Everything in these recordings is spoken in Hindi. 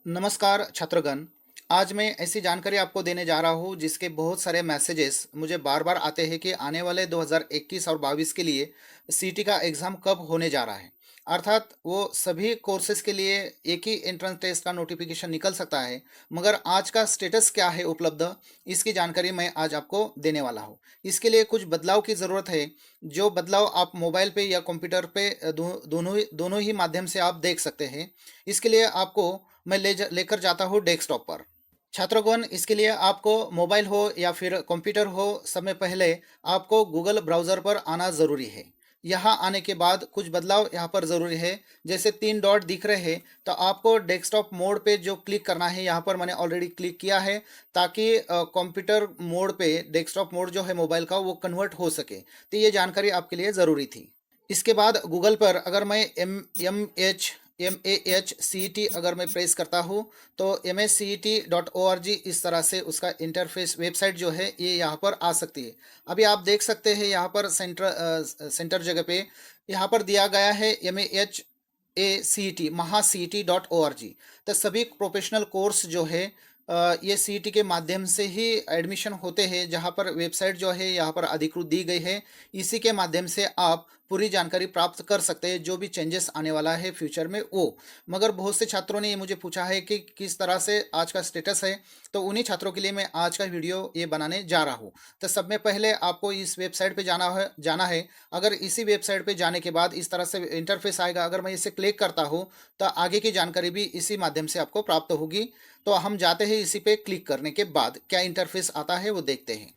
नमस्कार छात्रगण। आज मैं ऐसी जानकारी आपको देने जा रहा हूँ जिसके बहुत सारे मैसेजेस मुझे बार बार आते हैं कि आने वाले 2021 और 22 के लिए सीटी का एग्ज़ाम कब होने जा रहा है। अर्थात वो सभी कोर्सेज़ के लिए एक ही एंट्रेंस टेस्ट का नोटिफिकेशन निकल सकता है, मगर आज का स्टेटस क्या है उपलब्ध, इसकी जानकारी मैं आज आपको देने वाला हूँ। इसके लिए कुछ बदलाव की ज़रूरत है, जो बदलाव आप मोबाइल पे या कंप्यूटर पे दोनों ही माध्यम से आप देख सकते हैं। इसके लिए आपको मैं लेकर जाता हूँ डेस्कटॉप पर। छात्रगण, इसके लिए आपको मोबाइल हो या फिर कंप्यूटर हो, सब में पहले आपको गूगल ब्राउज़र पर आना ज़रूरी है। यहाँ आने के बाद कुछ बदलाव यहाँ पर ज़रूरी है। जैसे 3 डॉट दिख रहे हैं, तो आपको डेस्कटॉप मोड पे जो क्लिक करना है, यहाँ पर मैंने ऑलरेडी क्लिक किया है ताकि कंप्यूटर मोड पे डेस्कटॉप मोड जो है मोबाइल का वो कन्वर्ट हो सके। तो ये जानकारी आपके लिए ज़रूरी थी। इसके बाद गूगल पर अगर मैं MAHCET अगर मैं प्रेस करता हूँ, तो MACET.org इस तरह से उसका इंटरफेस वेबसाइट जो है ये यहाँ पर आ सकती है। अभी आप देख सकते हैं यहाँ पर सेंटर जगह पे यहाँ पर दिया गया है MAHACET महाCET.org। तो सभी प्रोफेशनल कोर्स जो है ये सीईटी के माध्यम से ही एडमिशन होते हैं। जहाँ पर वेबसाइट जो है यहाँ पर अधिकृत दी गई है, इसी के माध्यम से आप पूरी जानकारी प्राप्त कर सकते हैं, जो भी चेंजेस आने वाला है फ्यूचर में वो। मगर बहुत से छात्रों ने ये मुझे पूछा है कि किस तरह से आज का स्टेटस है, तो उन्हीं छात्रों के लिए मैं आज का वीडियो ये बनाने जा रहा हूँ। तो सब में पहले आपको इस वेबसाइट पे जाना है। अगर इसी वेबसाइट पे जाने के बाद इस तरह से इंटरफेस आएगा, अगर मैं इसे क्लिक करता हूँ तो आगे की जानकारी भी इसी माध्यम से आपको प्राप्त होगी। तो हम जाते हैं इसी पे क्लिक करने के बाद क्या इंटरफेस आता है वो देखते हैं।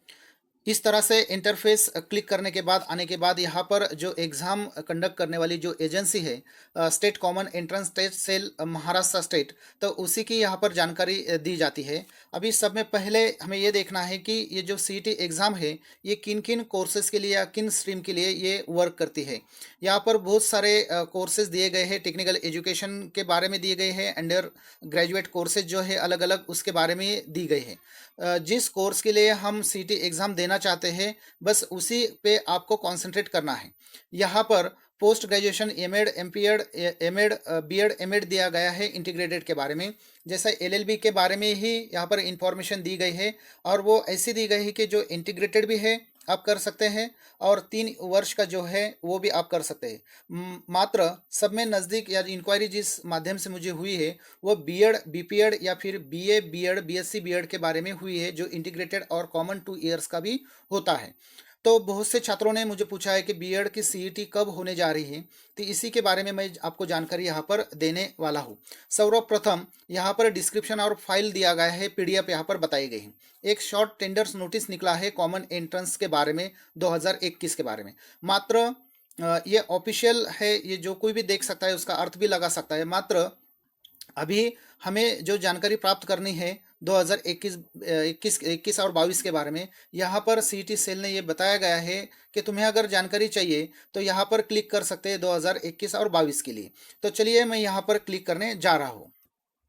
इस तरह से इंटरफेस क्लिक करने के बाद आने के बाद यहाँ पर जो एग्ज़ाम कंडक्ट करने वाली जो एजेंसी है, state common entrance test cell Maharashtra state, तो उसी की यहाँ पर जानकारी दी जाती है। अभी सब में पहले हमें ये देखना है कि ये जो सीईटी एग्ज़ाम है ये किन किन कोर्सेज़ के लिए या किन स्ट्रीम के लिए ये वर्क करती है। यहाँ पर बहुत सारे कोर्सेज़ दिए गए हैं, टेक्निकल एजुकेशन के बारे में दिए गए हैं, अंडर ग्रेजुएट कोर्सेज जो है अलग अलग उसके बारे में दी गई है। जिस कोर्स के लिए हम सीटी एग्ज़ाम देना चाहते हैं, बस उसी पे आपको कंसंट्रेट करना है। यहाँ पर post graduation MEd MPEd MEd BEd MEd दिया गया है इंटीग्रेटेड के बारे में। जैसा एलएलबी के बारे में ही यहाँ पर इंफॉर्मेशन दी गई है, और वो ऐसी दी गई है कि जो इंटीग्रेटेड भी है आप कर सकते हैं, और 3 वर्ष का जो है वो भी आप कर सकते हैं। मात्र सब में नज़दीक या इंक्वायरी जिस माध्यम से मुझे हुई है वो बीएड बीपीएड या फिर बीए बीएड बीएससी बीएड के बारे में हुई है, जो इंटीग्रेटेड और कॉमन 2 इयर्स का भी होता है। तो बहुत से छात्रों ने मुझे पूछा है कि बीएड की सीईटी कब होने जा रही है, तो इसी के बारे में मैं आपको जानकारी यहाँ पर देने वाला हूँ। सर्वप्रथम यहाँ पर डिस्क्रिप्शन और फाइल दिया गया है, पीडीएफ यहाँ पर बताई गई है। एक शॉर्ट टेंडर्स नोटिस निकला है कॉमन एंट्रेंस के बारे में 2021 के बारे में। मात्र ये ऑफिशियल है, ये जो कोई भी देख सकता है, उसका अर्थ भी लगा सकता है। मात्र अभी हमें जो जानकारी प्राप्त करनी है 2021 और 22 के बारे में, यहाँ पर सीटी सेल ने ये बताया गया है कि तुम्हें अगर जानकारी चाहिए तो यहाँ पर क्लिक कर सकते हैं 2021 और 22 के लिए। तो चलिए मैं यहाँ पर क्लिक करने जा रहा हूँ।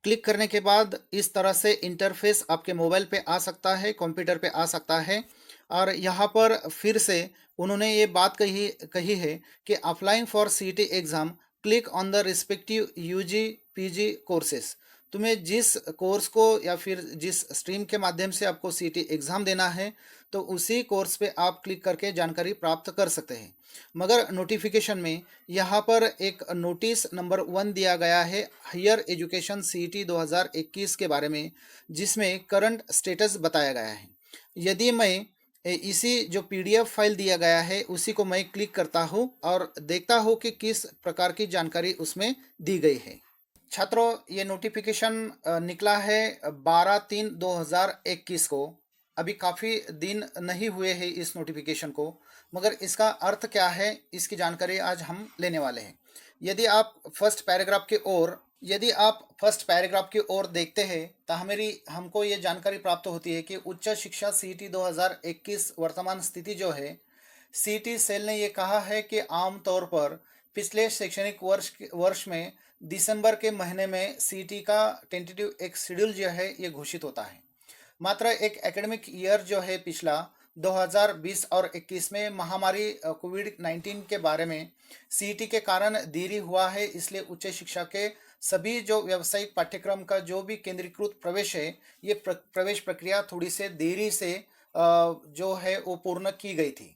क्लिक करने के बाद इस तरह से इंटरफेस आपके मोबाइल पे आ सकता है, कंप्यूटर पे आ सकता है। और यहाँ पर फिर से उन्होंने ये बात कही कही है कि applying for CET exam, click on the respective UG PG courses. तुम्हें जिस कोर्स को या फिर जिस स्ट्रीम के माध्यम से आपको सीईटी एग्ज़ाम देना है, तो उसी कोर्स पे आप क्लिक करके जानकारी प्राप्त कर सकते हैं। मगर नोटिफिकेशन में यहाँ पर एक नोटिस नंबर 1 दिया गया है हायर एजुकेशन सीईटी 2021 के बारे में, जिसमें करंट स्टेटस बताया गया है। यदि मैं इसी जो पीडीएफ फाइल दिया गया है उसी को मैं क्लिक करता हूँ और देखता हूँ कि किस प्रकार की जानकारी उसमें दी गई है। छात्रों, ये नोटिफिकेशन निकला है 12/3/2021 को। अभी काफ़ी दिन नहीं हुए हैं इस नोटिफिकेशन को, मगर इसका अर्थ क्या है इसकी जानकारी आज हम लेने वाले हैं। यदि आप फर्स्ट पैराग्राफ की ओर देखते हैं तो हमको ये जानकारी प्राप्त होती है कि उच्च शिक्षा सीईटी 2021 वर्तमान स्थिति जो है, सीईटी सेल ने ये कहा है कि आमतौर पर पिछले शैक्षणिक वर्ष में दिसंबर के महीने में सीईटी का टेंटेटिव एक शेड्यूल जो है ये घोषित होता है। मात्र एक एकेडमिक ईयर जो है पिछला 2020 और 21 में महामारी कोविड 19 के बारे में सीईटी के कारण देरी हुआ है, इसलिए उच्च शिक्षा के सभी जो व्यावसायिक पाठ्यक्रम का जो भी केंद्रीकृत प्रवेश है, ये प्रवेश प्रक्रिया थोड़ी से देरी से जो है वो पूर्ण की गई थी।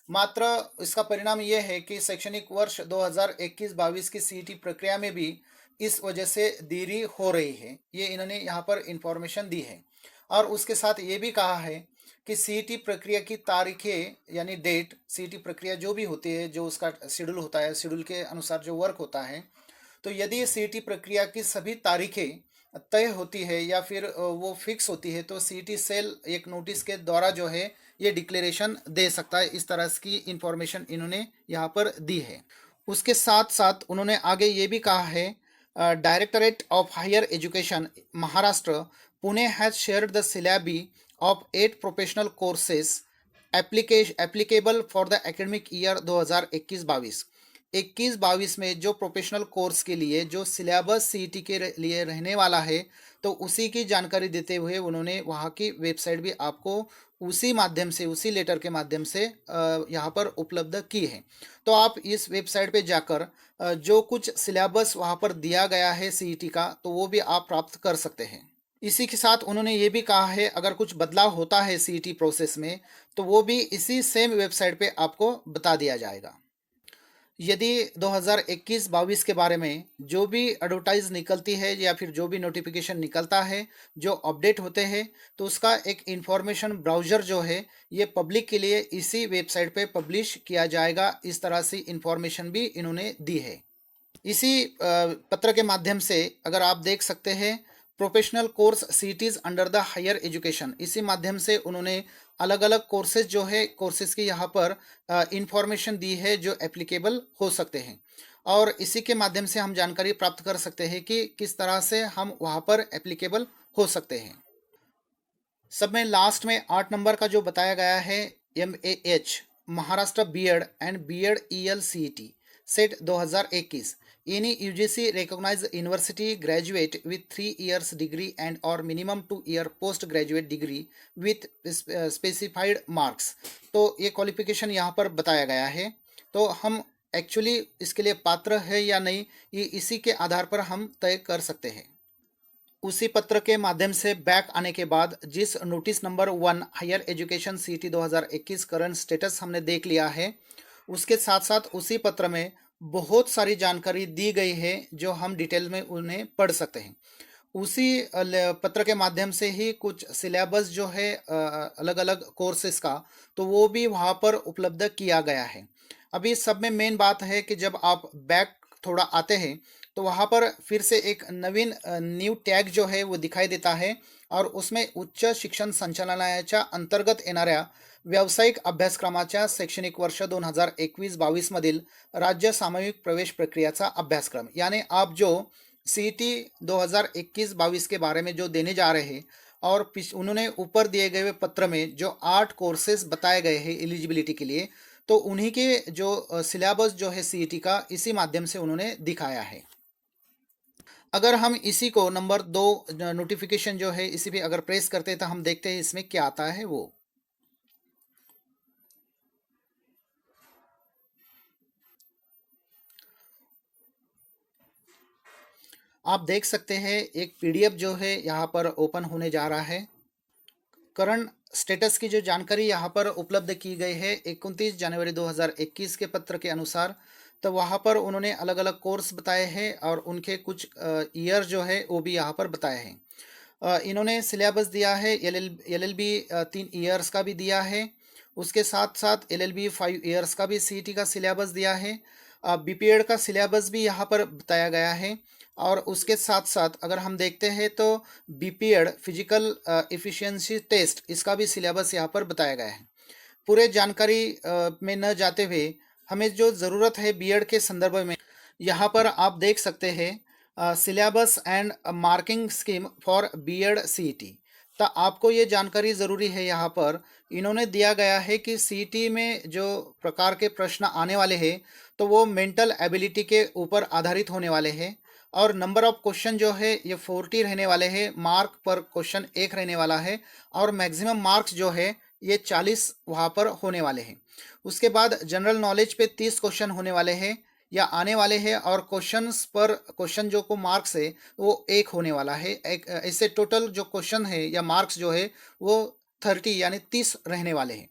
मात्र इसका परिणाम ये है कि शैक्षणिक वर्ष 2021-22 की सीईटी प्रक्रिया में भी इस वजह से देरी हो रही है। ये इन्होंने यहाँ पर इंफॉर्मेशन दी है। और उसके साथ ये भी कहा है कि सीईटी प्रक्रिया की तारीखें यानी डेट, सीईटी प्रक्रिया जो भी होती है, जो उसका शेड्यूल होता है, शेड्यूल के अनुसार जो वर्क होता है, तो यदि सीईटी प्रक्रिया की सभी तारीखें तय होती है या फिर वो फिक्स होती है, तो सीईटी सेल एक नोटिस के द्वारा जो है ये डिक्लेरेशन दे सकता है। इस तरह की इंफॉर्मेशन इन्होंने यहाँ पर दी है। उसके साथ साथ उन्होंने आगे ये भी कहा है, directorate of higher education Maharashtra Pune has shared the syllabi of 8 professional courses applicable for the academic year 2021-22। 21-22 में जो प्रोफेशनल कोर्स के लिए जो सिलेबस सीईटी के लिए रहने वाला है, तो उसी की जानकारी देते हुए उन्होंने वहाँ की वेबसाइट भी आपको उसी माध्यम से, उसी लेटर के माध्यम से यहाँ पर उपलब्ध की है। तो आप इस वेबसाइट पे जाकर जो कुछ सिलेबस वहाँ पर दिया गया है सीईटी का, तो वो भी आप प्राप्त कर सकते हैं। इसी के साथ उन्होंने ये भी कहा है, अगर कुछ बदलाव होता है सीईटी प्रोसेस में, तो वो भी इसी सेम वेबसाइट पे आपको बता दिया जाएगा। यदि 2021-22 के बारे में जो भी एडवर्टाइज निकलती है या फिर जो भी नोटिफिकेशन निकलता है, जो अपडेट होते हैं, तो उसका एक इंफॉर्मेशन ब्राउज़र जो है ये पब्लिक के लिए इसी वेबसाइट पे पब्लिश किया जाएगा। इस तरह से इंफॉर्मेशन भी इन्होंने दी है। इसी पत्र के माध्यम से अगर आप देख सकते हैं, professional course CETs under the higher education, इसी माध्यम से उन्होंने अलग अलग कोर्सेज जो है, कोर्सेज की यहाँ पर इंफॉर्मेशन दी है जो एप्लीकेबल हो सकते हैं। और इसी के माध्यम से हम जानकारी प्राप्त कर सकते हैं कि किस तरह से हम वहाँ पर एप्लीकेबल हो सकते हैं। सब में लास्ट में 8 नंबर का जो बताया गया है, MAH Maharashtra BEd and BEd ELCET CET 2021, any UGC recognised university graduate with 3 years degree and और minimum 2 year post graduate degree with specified marks. तो ये क्वालिफिकेशन यहाँ पर बताया गया है। तो हम एक्चुअली इसके लिए पात्र है या नहीं, ये इसी के आधार पर हम तय कर सकते हैं। उसी पत्र के माध्यम से बैक आने के बाद जिस notice number 1 higher education CET 2021 current status हमने देख लिया है, उसके साथ साथ उसी पत्र में बहुत सारी जानकारी दी गई है जो हम डिटेल में उन्हें पढ़ सकते हैं। उसी पत्र के माध्यम से ही कुछ सिलेबस जो है अलग अलग कोर्सेज का, तो वो भी वहाँ पर उपलब्ध किया गया है। अभी सब में मेन बात है कि जब आप बैक थोड़ा आते हैं, तो वहाँ पर फिर से एक नवीन न्यू टॅग जो है वो दिखाई देता है और उसमें उच्च शिक्षण संचालनालयाच्या अंतर्गत येणाऱ्या व्यावसायिक अभ्यासक्रमाच्या शैक्षणिक वर्ष 2021-22 मधील राज्य सामूहिक प्रवेश प्रक्रियाचा अभ्यासक्रम, यानी आप जो सीईटी 2021-22 के बारे में जो देने जा रहे हैं, और उन्होंने ऊपर दिए गए पत्र में जो 8 कोर्सेज बताए गए हैं एलिजिबिलिटी के लिए, तो उन्हीं के जो सिलेबस जो है सीईटी का, इसी माध्यम से उन्होंने दिखाया है। अगर हम इसी को नंबर 2 नोटिफिकेशन जो है इसी पे अगर प्रेस करते हैं, तो हम देखते हैं इसमें क्या आता है। वो आप देख सकते हैं, एक पीडीएफ जो है यहाँ पर ओपन होने जा रहा है। करंट स्टेटस की जो जानकारी यहाँ पर उपलब्ध की गई है 29 जनवरी 2021 के पत्र के अनुसार, तो वहाँ पर उन्होंने अलग अलग कोर्स बताए हैं और उनके कुछ ईयर जो है वो भी यहाँ पर बताए हैं। इन्होंने सिलेबस दिया है, LLB 3 ईयर्स का भी दिया है, उसके साथ साथ LLB 5 ईयर्स का भी सीईटी का सिलेबस दिया है। बीपीएड का सिलेबस भी यहाँ पर बताया गया है। और उसके साथ साथ अगर हम देखते हैं तो बीपीएड फिजिकल एफिशिएंसी टेस्ट, इसका भी सिलेबस यहाँ पर बताया गया है। पूरे जानकारी में न जाते हुए हमें जो ज़रूरत है बीएड के संदर्भ में, यहाँ पर आप देख सकते हैं syllabus and marking scheme for BEd CET. तो आपको ये जानकारी ज़रूरी है। यहाँ पर इन्होंने दिया गया है कि सीईटी में जो प्रकार के प्रश्न आने वाले हैं, तो वो मेंटल एबिलिटी के ऊपर आधारित होने वाले हैं और नंबर ऑफ क्वेश्चन जो है ये 40 रहने वाले हैं, मार्क पर क्वेश्चन 1 रहने वाला है और मैक्सिमम मार्क्स जो है ये 40 वहाँ पर होने वाले हैं। उसके बाद जनरल नॉलेज पे 30 क्वेश्चन होने वाले हैं, या आने वाले हैं, और क्वेश्चंस पर क्वेश्चन जो को मार्क्स है वो 1 होने वाला है। एक ऐसे टोटल जो क्वेश्चन है या मार्क्स जो है वो 30 यानी 30 रहने वाले हैं।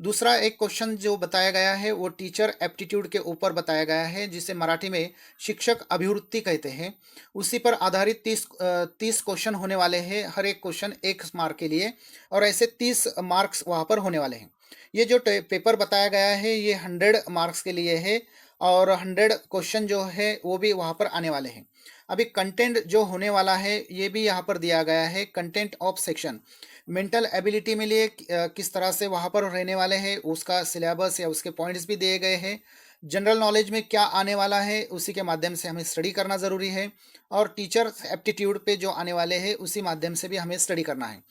दूसरा एक क्वेश्चन जो बताया गया है वो टीचर एप्टीट्यूड के ऊपर बताया गया है, जिसे मराठी में शिक्षक अभिवृत्ति कहते हैं। उसी पर आधारित 30 क्वेश्चन होने वाले हैं, हर एक क्वेश्चन 1 मार्क के लिए, और ऐसे 30 मार्क्स वहाँ पर होने वाले हैं। ये जो पेपर बताया गया है ये 100 मार्क्स के लिए है, और 100 क्वेश्चन जो है वो भी वहाँ पर आने वाले हैं। अभी कंटेंट जो होने वाला है ये भी यहाँ पर दिया गया है। Content of section mental ability में लिए किस तरह से वहाँ पर रहने वाले हैं, उसका सिलेबस या उसके पॉइंट्स भी दिए गए हैं। जनरल नॉलेज में क्या आने वाला है उसी के माध्यम से हमें स्टडी करना ज़रूरी है, और टीचर एप्टीट्यूड पे जो आने वाले हैं उसी माध्यम से भी हमें स्टडी करना है।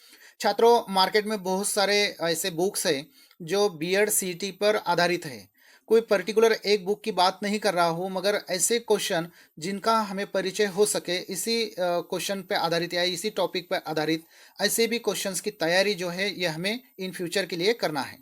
छात्रों, मार्केट में बहुत सारे ऐसे बुक्स हैं जो बीएड सीईटी पर आधारित है। कोई पर्टिकुलर एक बुक की बात नहीं कर रहा हूँ, मगर ऐसे क्वेश्चन जिनका हमें परिचय हो सके इसी क्वेश्चन पे आधारित या इसी टॉपिक पर आधारित ऐसे भी क्वेश्चंस की तैयारी जो है ये हमें इन फ्यूचर के लिए करना है।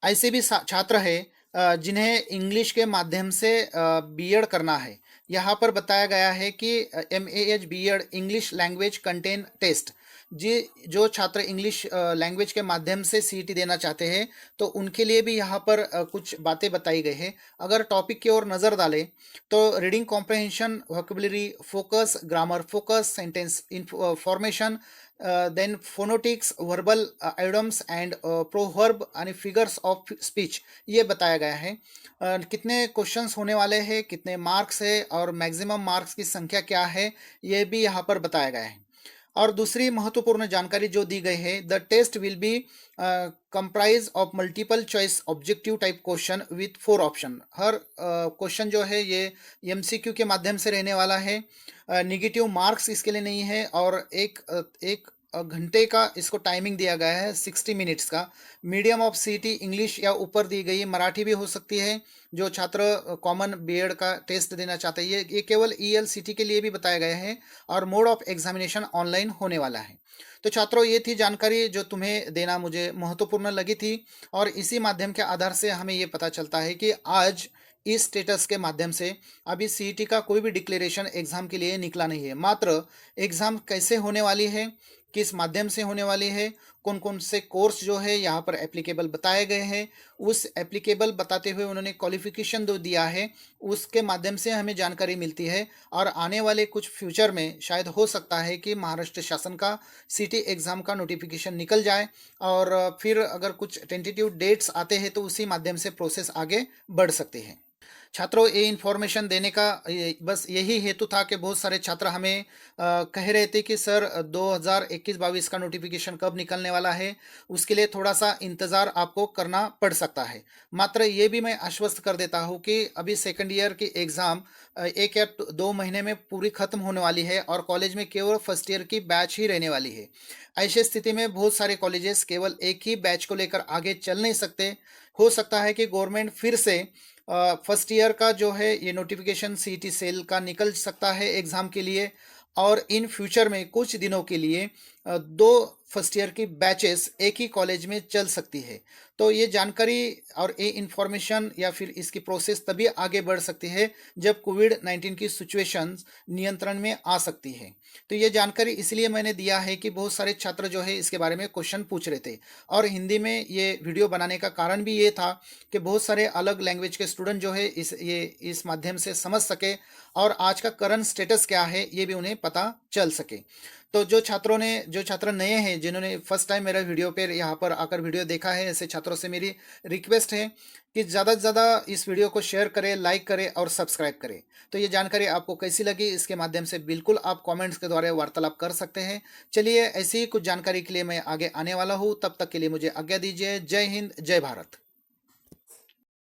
ऐसे भी छात्र हैं जिन्हें इंग्लिश के माध्यम से बीएड करना है। यहाँ पर बताया गया है कि MAH BEd English language content test, जी जो छात्र इंग्लिश लैंग्वेज के माध्यम से सीईटी देना चाहते हैं तो उनके लिए भी यहाँ पर कुछ बातें बताई गई है। अगर टॉपिक की ओर नज़र डालें तो reading comprehension, vocabulary focus, grammar focus, sentence formation, then phonetics, verbal idioms and proverb आणि फिगर्स ऑफ स्पीच ये बताया गया है। कितने क्वेश्चंस होने वाले हैं, कितने मार्क्स है और मैक्सिमम मार्क्स की संख्या क्या है ये भी यहाँ पर बताया गया है। और दूसरी महत्वपूर्ण जानकारी जो दी गई है, the test will be comprised of multiple choice objective type question with 4 option. हर क्वेश्चन जो है ये एमसीक्यू के माध्यम से रहने वाला है। निगेटिव मार्क्स इसके लिए नहीं है, और एक घंटे का इसको टाइमिंग दिया गया है 60 मिनट्स का। मीडियम ऑफ सीटी इंग्लिश या ऊपर दी गई मराठी भी हो सकती है। जो छात्र कॉमन बीएड का टेस्ट देना चाहते हैं ये केवल ईएलसीटी के लिए भी बताया गया है, और मोड ऑफ एग्जामिनेशन ऑनलाइन होने वाला है। तो छात्रों, ये थी जानकारी जो तुम्हें देना मुझे महत्वपूर्ण लगी थी, और इसी माध्यम के आधार से हमें ये पता चलता है कि आज इस स्टेटस के माध्यम से अभी सीईटी का कोई भी डिक्लेरेशन एग्जाम के लिए निकला नहीं है। मात्र एग्जाम कैसे होने वाली है, किस माध्यम से होने वाली है, कौन कौन से कोर्स जो है यहाँ पर एप्लीकेबल बताए गए हैं, उस एप्लीकेबल बताते हुए उन्होंने क्वालिफिकेशन जो दिया है उसके माध्यम से हमें जानकारी मिलती है। और आने वाले कुछ फ्यूचर में शायद हो सकता है कि महाराष्ट्र शासन का सीटी एग्ज़ाम का नोटिफिकेशन निकल जाए, और फिर अगर कुछ टेंटेटिव डेट्स आते हैं तो उसी माध्यम से प्रोसेस आगे बढ़ सकती है। छात्रों, ये इन्फॉर्मेशन देने का बस यही हेतु था कि बहुत सारे छात्र हमें कह रहे थे कि सर 2021-22 का नोटिफिकेशन कब निकलने वाला है, उसके लिए थोड़ा सा इंतज़ार आपको करना पड़ सकता है। मात्र ये भी मैं आश्वस्त कर देता हूँ कि अभी सेकंड ईयर की एग्ज़ाम 1 या 2 महीने में पूरी ख़त्म होने वाली है, और कॉलेज में केवल फर्स्ट ईयर की बैच ही रहने वाली है। ऐसी स्थिति में बहुत सारे कॉलेजेस केवल एक ही बैच को लेकर आगे चल नहीं सकते। हो सकता है कि गवर्नमेंट फिर से फर्स्ट ईयर का जो है ये नोटिफिकेशन सीईटी सेल का निकल सकता है एग्ज़ाम के लिए, और इन फ्यूचर में कुछ दिनों के लिए 2 फर्स्ट ईयर की बैचेस एक ही कॉलेज में चल सकती है। तो ये जानकारी और ये इन्फॉर्मेशन या फिर इसकी प्रोसेस तभी आगे बढ़ सकती है जब कोविड-19 की सिचुएशन नियंत्रण में आ सकती है। तो ये जानकारी इसलिए मैंने दिया है कि बहुत सारे छात्र जो है इसके बारे में क्वेश्चन पूछ रहे थे, और हिंदी में ये वीडियो बनाने का कारण भी ये था कि बहुत सारे अलग लैंग्वेज के स्टूडेंट जो है इस माध्यम से समझ सके, और आज का करंट स्टेटस क्या है ये भी उन्हें पता चल सके। तो जो छात्र नए हैं जिन्होंने फर्स्ट टाइम मेरा वीडियो पर यहाँ पर आकर वीडियो देखा है, ऐसे छात्रों से मेरी रिक्वेस्ट है कि ज़्यादा से ज़्यादा इस वीडियो को शेयर करें, लाइक करें और सब्सक्राइब करें। तो ये जानकारी आपको कैसी लगी इसके माध्यम से बिल्कुल आप कमेंट्स के द्वारा वार्तालाप कर सकते हैं। चलिए, ऐसी ही कुछ जानकारी के लिए मैं आगे आने वाला हूँ, तब तक के लिए मुझे आज्ञा दीजिए। जय हिंद, जय भारत।